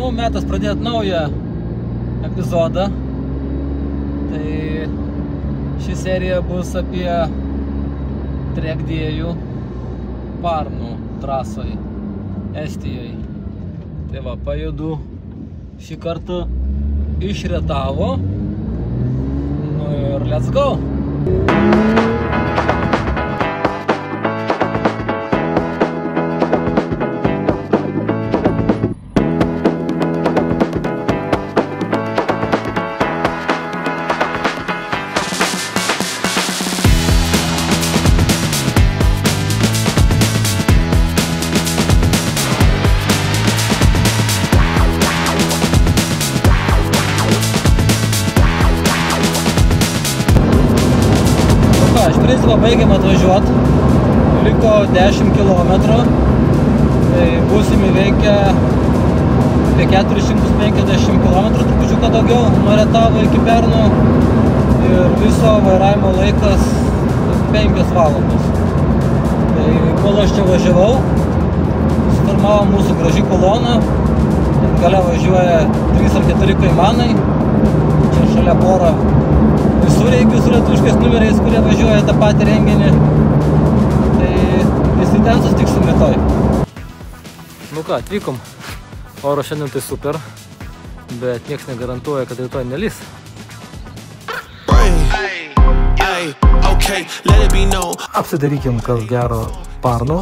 Nu, metas pradėti naują epizodą. Tai ši serija bus apie Trekdėjų Parnų trasoje Estijoje. Tai va, pajudu šį kartą iš Rietavo. Nu ir let's go! Iš principo baigiam atvažiuoti, liko 10 km, tai būsim įveikę apie 450 km, trupučiuką daugiau, nuo Rietavo iki Pernų ir viso vairavimo laikas 5 valandos. Tai kol aš čia važiavau, suformavo mūsų graži kolona, gale važiuoja 3 ar 4 kaimanai, čia šalia pora visureigių su lietuviškais numeriais, kurie važiuoja tą patį renginį. Tai visi ten sustiksim rytoj. Nu ką, atvykom. Oro šiandien tai super, bet nieks negarantuoja, kad rytoj nelys. Apsidarykim, kas gero Parnų,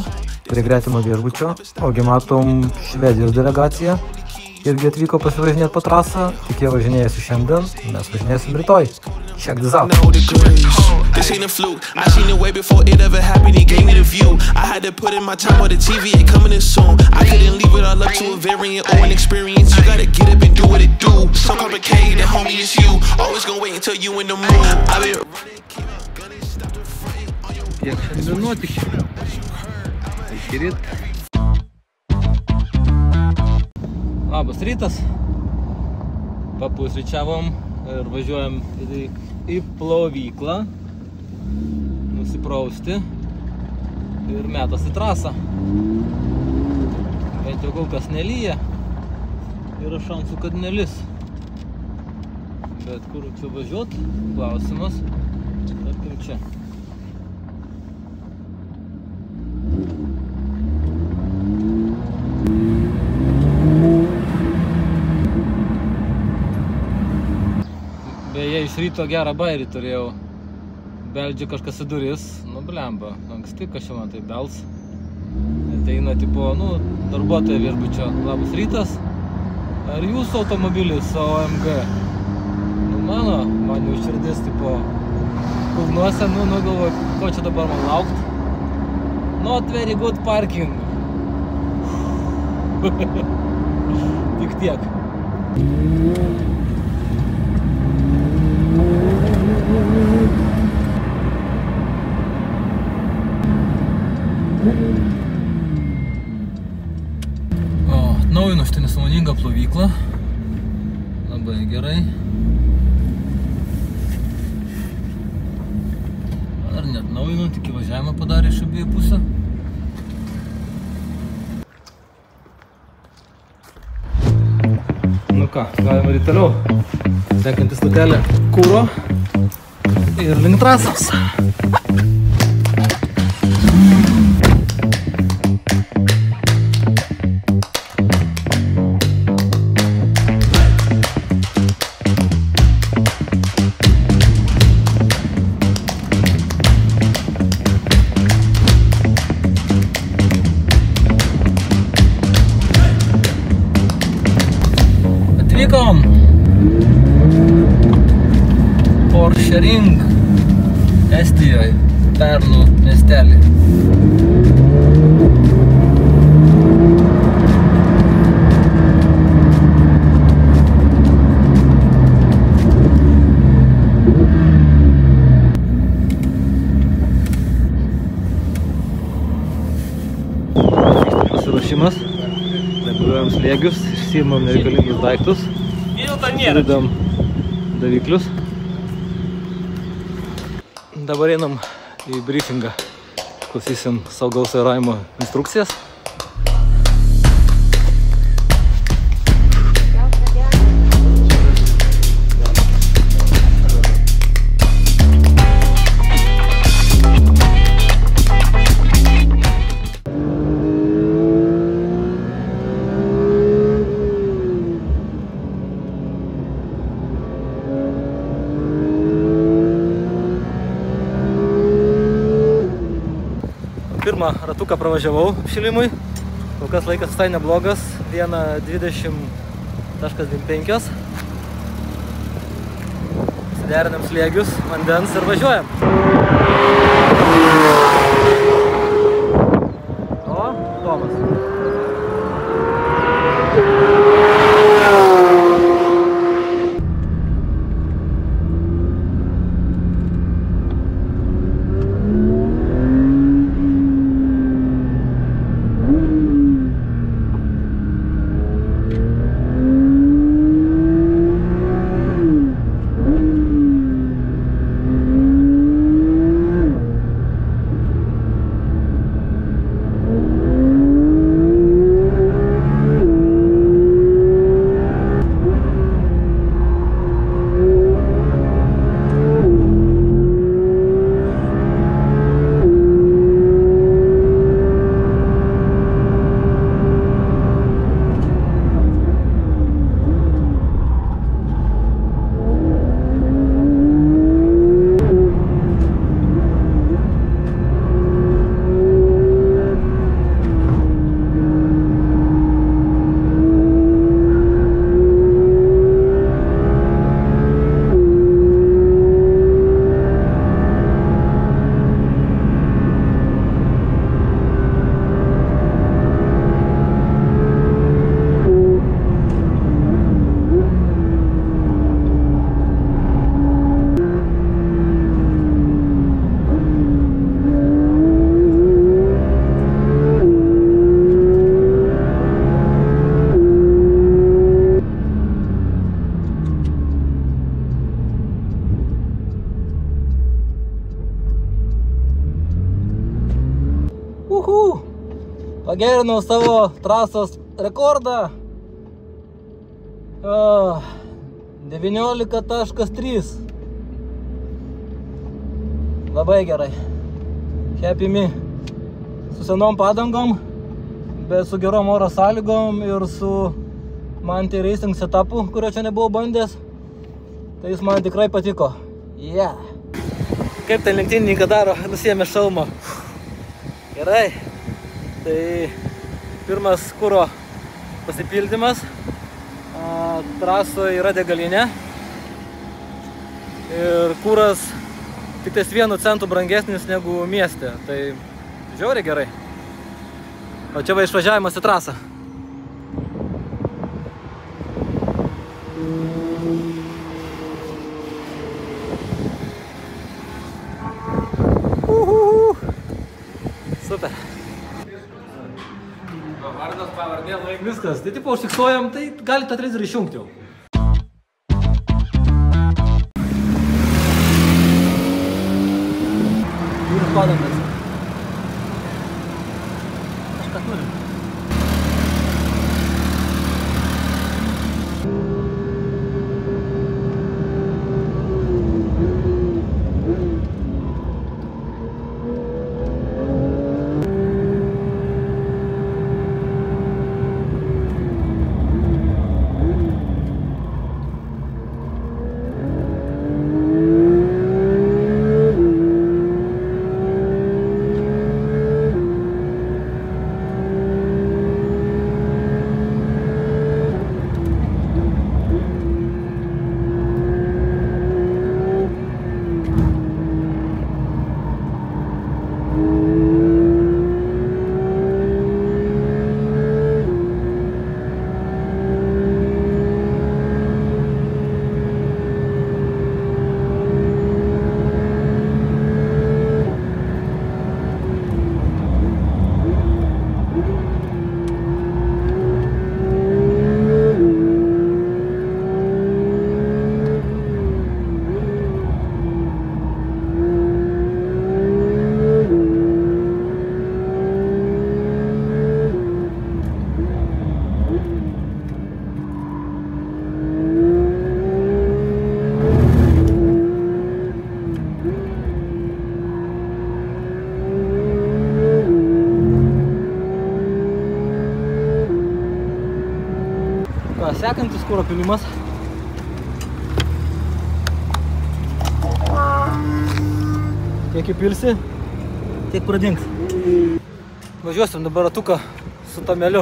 prie gretimo viešbučio. Ogi matom Švedijos delegaciją. Irgi atvyko pasivažinėti po trasą, tik jie važinėjasi šiandien, mes važinėsim rytoj. Check this out. This ain't a fluke. I seen it way before it ever happened. He gave me the view. I had to put in my time on the TV. It coming in soon. I couldn't leave it all up to a variant or an experience. You gotta get up and do what it do. So complicated, homie, it's you. Always gonna wait until you in the mood. I've been running, keep up, gonna stop the frame on your. Tiek šiandien nuotykių. Iki ryt. Labas rytas. Papusryčiavom ir važiuojam į plovyklą nusiprausti ir metas į trasą. Bent jau kol kas nelyja, yra šansų, kad nelis. Bet kur čia važiuot? Klausimas. Tarkim čia. Beje, iš ryto gerą bairį turėjau. Beldžia kažkas į duris. Nu, blemba, anksti kažkai man tai bels. Ateina tipo, nu, darbuotoja viešbučio. Labas rytas. Ar jūsų automobilis OMG? Nu, man jau širdis tipo kulnuose, nu, galvoju, ko čia dabar man laukt? Not very good parking. Tik tiek. Atnaujinu šitą nesąmoningą plovyklą. Labai gerai. Ar net naujinu, tik įvažiavimą padarė iš abiejų pusę. Nu ką, galime ir toliau. Sekanti stotelė kuro ir link trasos. Atvykom Poršering Estijoje, Pernų miestelį. Pasiruošimas. Reguliuojam slėgius, išsiimam nereikalingus daiktus. Suridam daviklius. Dabar einam į briefingą. Klausysim saugaus vairavimo instrukcijas. ratuką pravažiavau apšilimui. Kol kas laikas visai neblogas, 1:20.25. Derinam slėgius, vandens ir važiuojam. O, Tomas. Pagerinau savo trasos rekordą. 19.3. Labai gerai. Happy me. Su senom padangom, bet su gerom oro sąlygom ir su Manti Racing setupu, kurio čia nebuvau bandęs. Tai jis man tikrai patiko. Yeah. Kaip ten lenktynininkai daro, nusiėmė šalmą. Gerai. Tai pirmas kuro pasipildymas. Trasoje yra degalinė. Ir kuras tik tais 1 centu brangesnis negu mieste. Tai žiauriai gerai. O čia va išvažiavimas į trasą. Super. Vardas, pavardė, laikas. Viskas. Tai tipo užfiksuojam, tai galite televizorių išjungti jau. Turim padangas. Kažką turim. Sekantis kuro pilimas. Kiek įpilsi, tiek pradings. Važiuosim dabar ratuką su Tomeliu.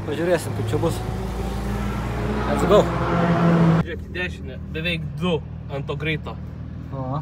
Pažiūrėsim, kaip čia bus. Let's go. Žiūrėk į dešinę, beveik 2 ant to greito. O.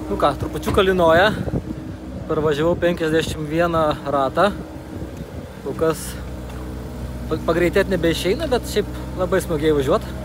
Nu ką, trupučiuką lynoja. Parvažiavau 51 ratą. Kol kas pagreitėt nebeišeina, bet šiaip labai smagiai važiuot.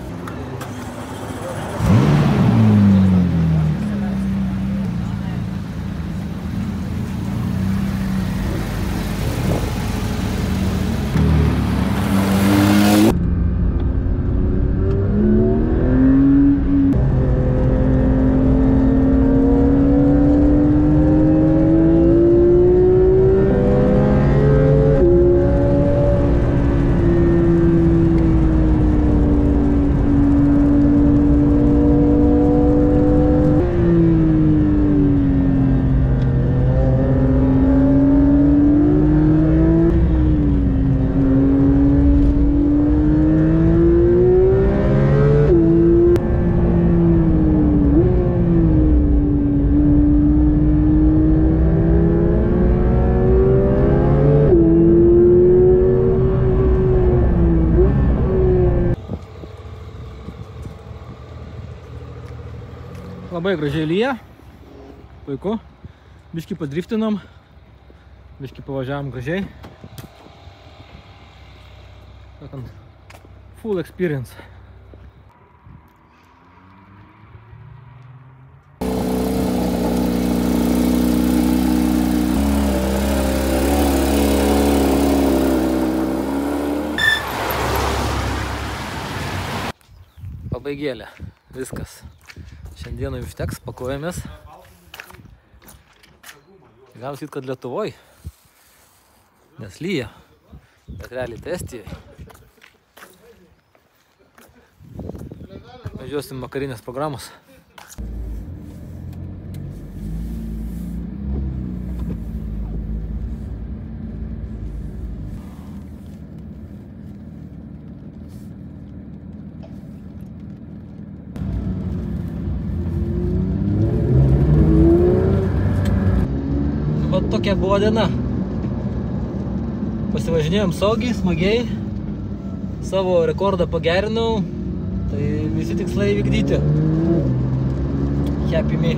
Labai gražiai lyja, puiku, biškį padriftinom, biškį pavažiavom gražiai, sakant, full experience. Pabaigėlė, viskas. Šiandienai užteks, pakuojamės. Galim sakyt, kad Lietuvoj, nes lyja, bet realiai tai Estijoj. Važiuosim vakarinės programos. Tokia buvo diena. Pasivažinėjom saugiai, smagiai. Savo rekordą pagerinau. Tai visi tikslai vykdyti. Happy me.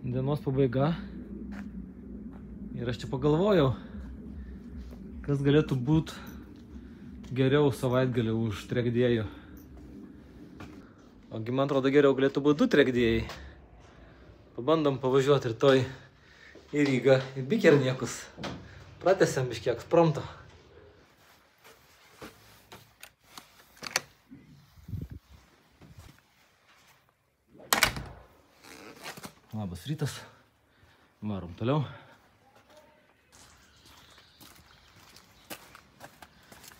Dienos pabaiga. Ir aš čia pagalvojau, kas galėtų būti geriau savaitgalį už trekdėjų. Ogi man atrodo geriau galėtų būti 2 trekdėjai. Pabandom pavažiuoti rytoj į Rygą, į Bikerniekus. Pratęsiam biškį ekspromto. Labas rytas. Varom toliau.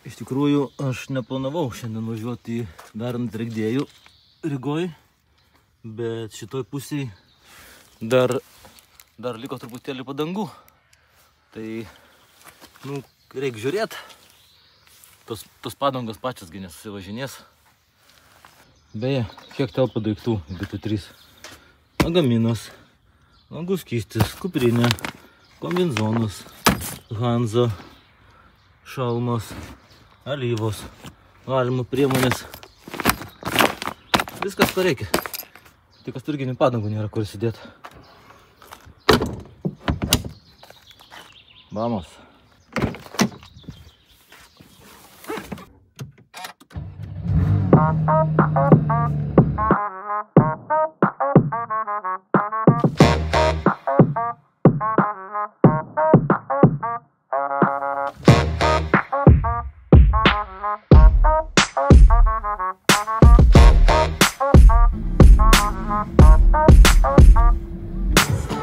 Iš tikrųjų, aš neplanavau šiandien važiuoti į darant regdėjų Rygoj, bet šitoj pusėj dar liko truputėlį padangų. Tai, reikia žiūrėti. Tos padangos pačias gi nesusivažinės. Beje, kiek telpa daiktų į GT3. Lagaminas, langų skystis, kuprinė, kombinzonas, Hanza, šalmas, alyvos, valymo priemonės. Viskas, ko reikia. Tik asturginių padangų nėra kur įsidėti. Vamos.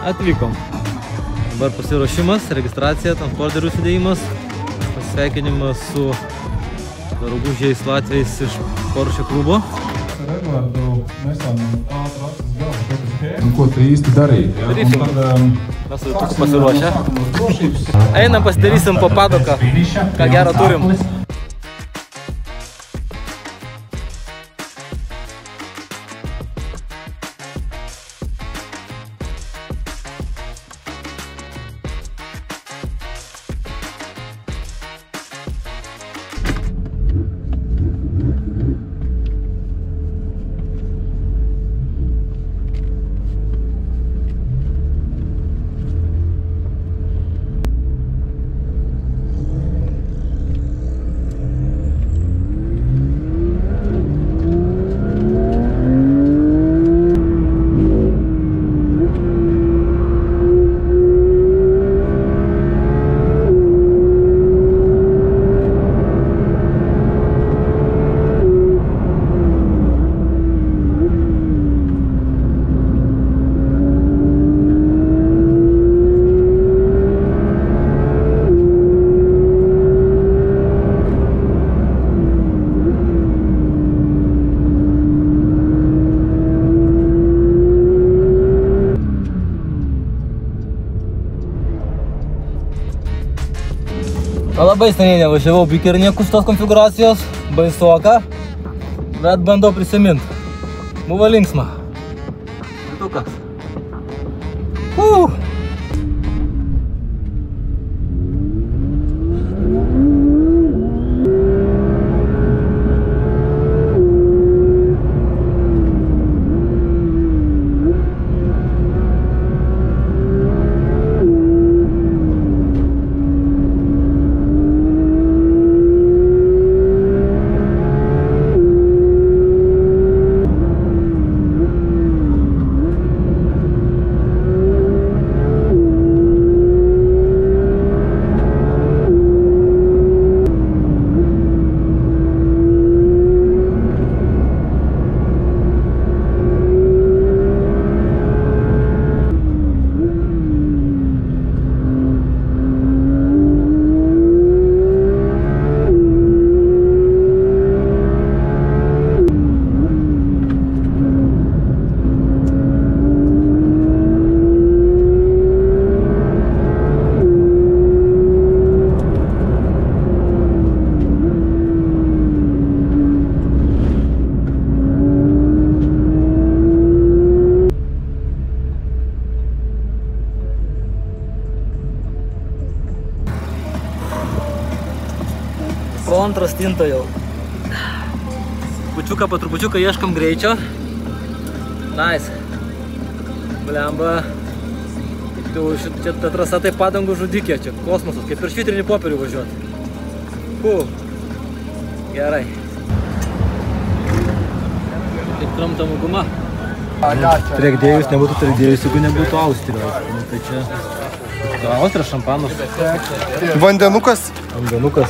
Atvykom. Dabar pasiruošimas, registracija, transporderių sudėjimas, pasveikinimas su draugužiais Latviais iš Porsche klubo. Ko tai īsti darīt? Mes jau tik pasiruošę. Einam, pasidarysim po padoką, ką gero turim. Labai seniai nevažiavau Bikerniekus tos konfiguracijos, baisoka, bet bandau prisiminti. Buvo linksma. Tukas. Po antro stinto jau. Pučiuką po trupučiuką ieškam greičio. Nice. Blemba. Čia ta trasa tai padangų žudikė, čia kosmosas, kaip per švitrinį popierių važiuoti. Gerai. Kaip kramtama guma. Trekdėjus nebūtų trekdėjus, jeigu nebūtų Austrijos. Tai čia Austrijos šampanus. Vandenukas. Vandenukas.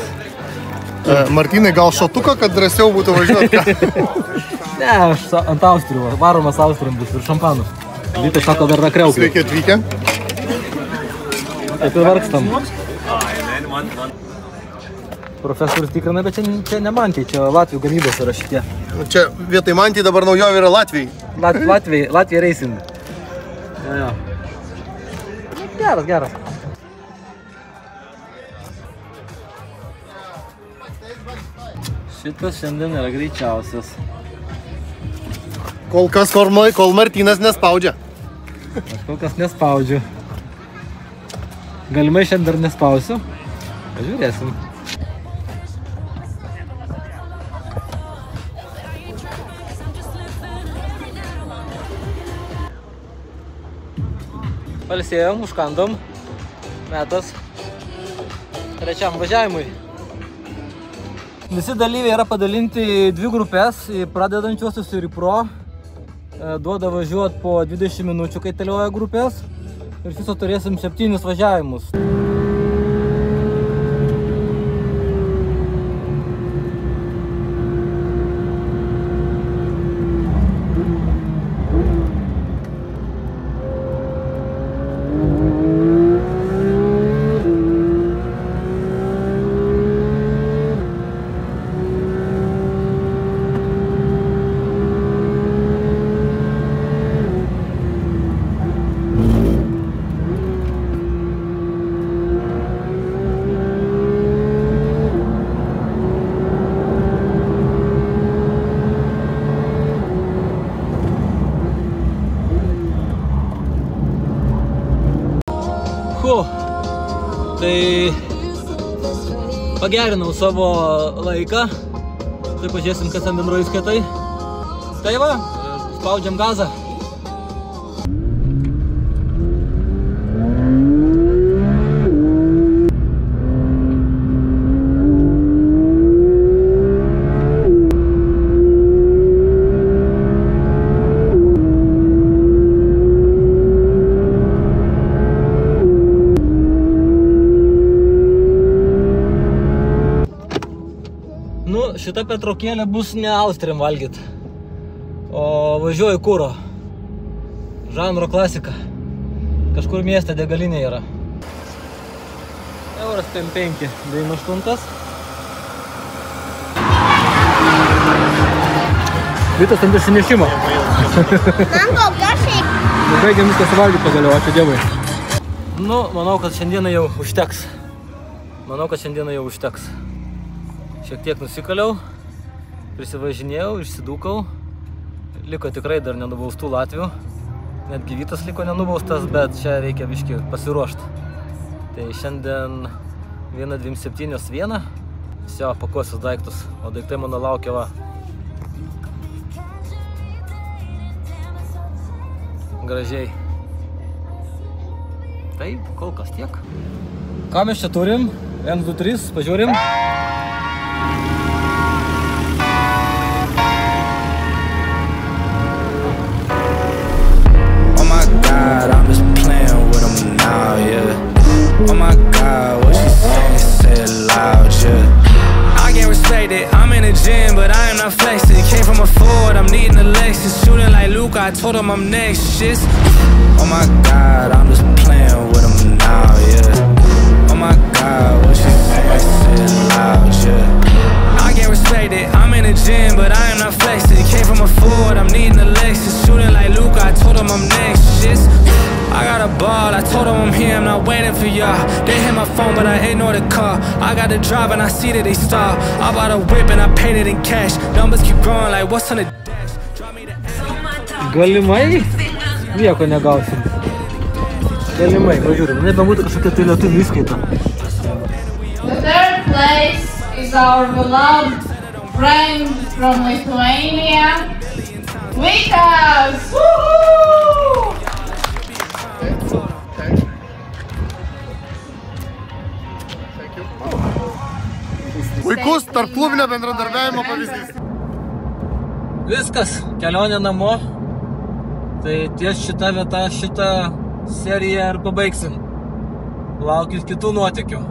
Martynai, gal šotuką, kad drąsiau būtų važiuoti? Ne, aš ant Austrijų, varomas Austrijom bus ir šampanų. Vytas sako, dar yra kriauklė. Sveiki atvykę. Taip ir vargstam. Profesorius tikrina, bet čia ne Mantijai, čia Latvijų gamybos yra šitie. Čia vietoj Mantijai dabar naujovė yra Latvijai. Latvija Racing. Jo. Geras. Šitas šiandien yra greičiausias. Kol kas kol Martynas nespaudžia. Aš kol kas nespaudžiu. Galimai šiandien dar nespausiu. Pažiūrėsim. Palsėjom, užkandom. Metas trečiam važiavimui. Visi dalyviai yra padalinti į 2 grupės, į pradedančiuosius ir į pro. Duoda važiuoti po 20 minučių, kai telioja grupės. Ir viso turėsim 7 važiavimus. Tai pagerinau savo laiką. Tai pažiūrėsim, kas ten bendroji skaitai. Tai va, spaudžiam gazą. Šita pertraukėlė bus ne Austriam valgyt, o važiuoju kuro. Žanro klasika. Kažkur mieste degalinė yra. Euras 5, 98. Vytas ant išsinešimo. Baigėm viską suvalgyti pagaliau, ačiū Dievui. Nu, manau, kad šiandieną jau užteks. Šiek tiek nusikaliau, prisivažinėjau, išsidūkau. Liko tikrai dar nenubaustų Latvių. Netgi Vytas liko nenubaustas, bet čia reikia biškį pasiruošti. Tai šiandien 1.27.1. Visio, pakuosiu daiktus, o daiktai mano laukia va. Gražiai. Taip, kol kas tiek. Ką mes čia turim? 1, 2, 3, pažiūrim. I'm just playing with them now, yeah. Oh my God, what she saying, say it loud, yeah. I can't respect it, I'm in the gym, but I am not flexing. Came from a Ford, I'm needing a Lexus. Shooting like Luke, I told him I'm next, shit. Oh my God, I'm just playing with them now, yeah. Oh my God, what she saying, say it loud, yeah. I can't respect it, I'm in the gym, but I am not flexing. Came from a Ford, I'm needing a Lexus. Shooting like Luke, I told him I'm next, shit. I got a ball, I told them I'm here, I'm not waiting for y'all. They hit my phone, but I ignore the call. I got the drive and I see that they stop. I bought a whip and I paid it in cash. Numbers keep growing like what's on the dash. Drop me the Galimai? Nieko negausim. Galimai, važiuorim. Nebebūtų kažkokia tai lietuvių įskaita. The third place is our beloved friend from Lithuania, Vikas! Woohoo! Puikus tarp klubinio bendradarbiavimo pavyzdys. Viskas, kelionė namo. Tai ties šitą vietą, šitą seriją ir pabaigsim. laukit kitų nuotykių.